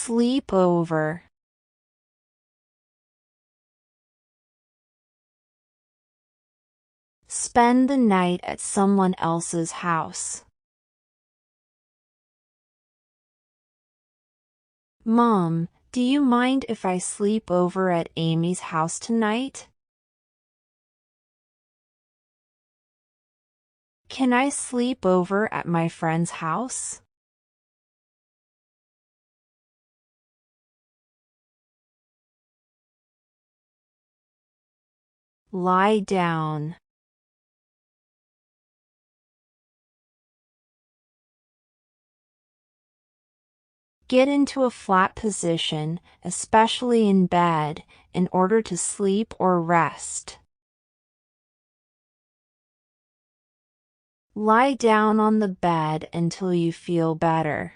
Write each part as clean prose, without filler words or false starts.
Sleep over. Spend the night at someone else's house. Mom, do you mind if I sleep over at Amy's house tonight? Can I sleep over at my friend's house? Lie down. Get into a flat position, especially in bed, in order to sleep or rest. Lie down on the bed until you feel better.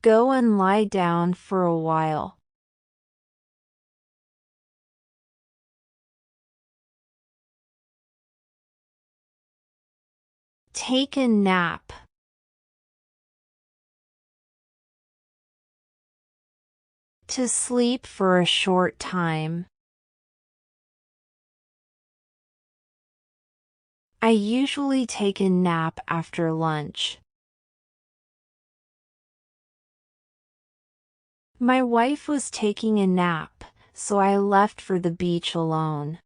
Go and lie down for a while. Take a nap. To sleep for a short time. I usually take a nap after lunch. My wife was taking a nap, so I left for the beach alone.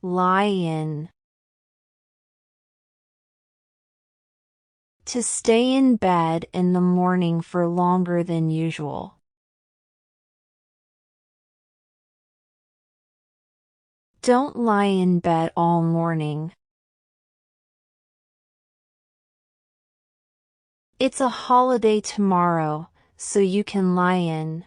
Lie in. To stay in bed in the morning for longer than usual. Don't lie in bed all morning. It's a holiday tomorrow, so you can lie in.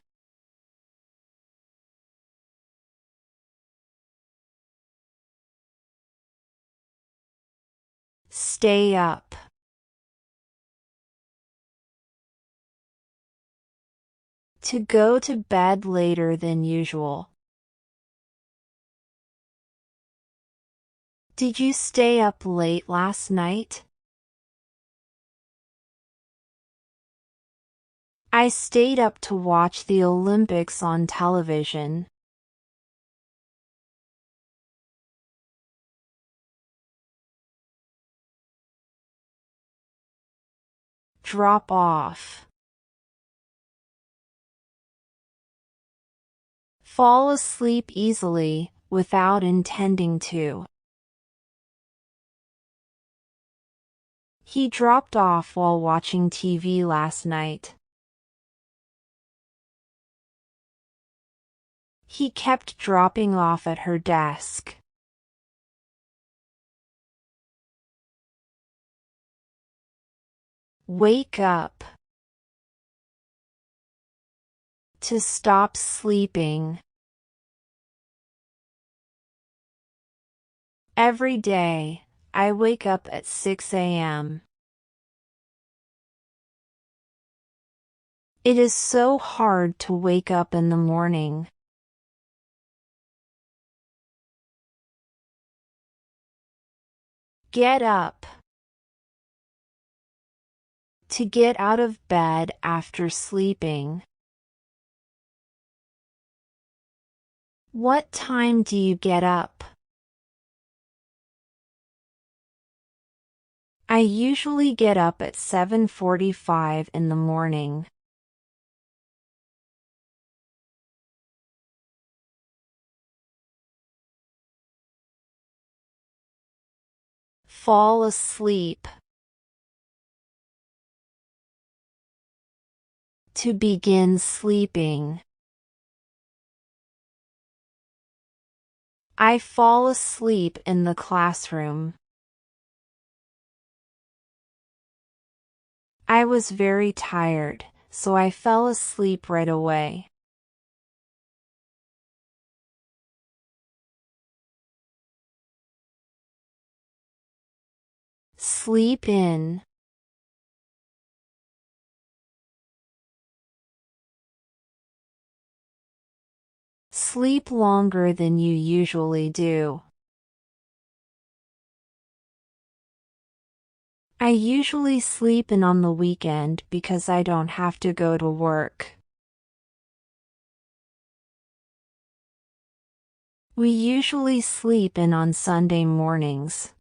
Stay up. To go to bed later than usual. Did you stay up late last night? I stayed up to watch the Olympics on television. Drop off. Fall asleep easily, without intending to. He dropped off while watching TV last night. He kept dropping off at her desk. Wake up. To stop sleeping. Every day, I wake up at 6 a.m. It is so hard to wake up in the morning. Get up. To get out of bed after sleeping. What time do you get up? I usually get up at 7:45 in the morning. Fall asleep. To begin sleeping. I fall asleep in the classroom. I was very tired, so I fell asleep right away. Sleep in. sleep longer than you usually do. I usually sleep in on the weekend because I don't have to go to work. We usually sleep in on Sunday mornings.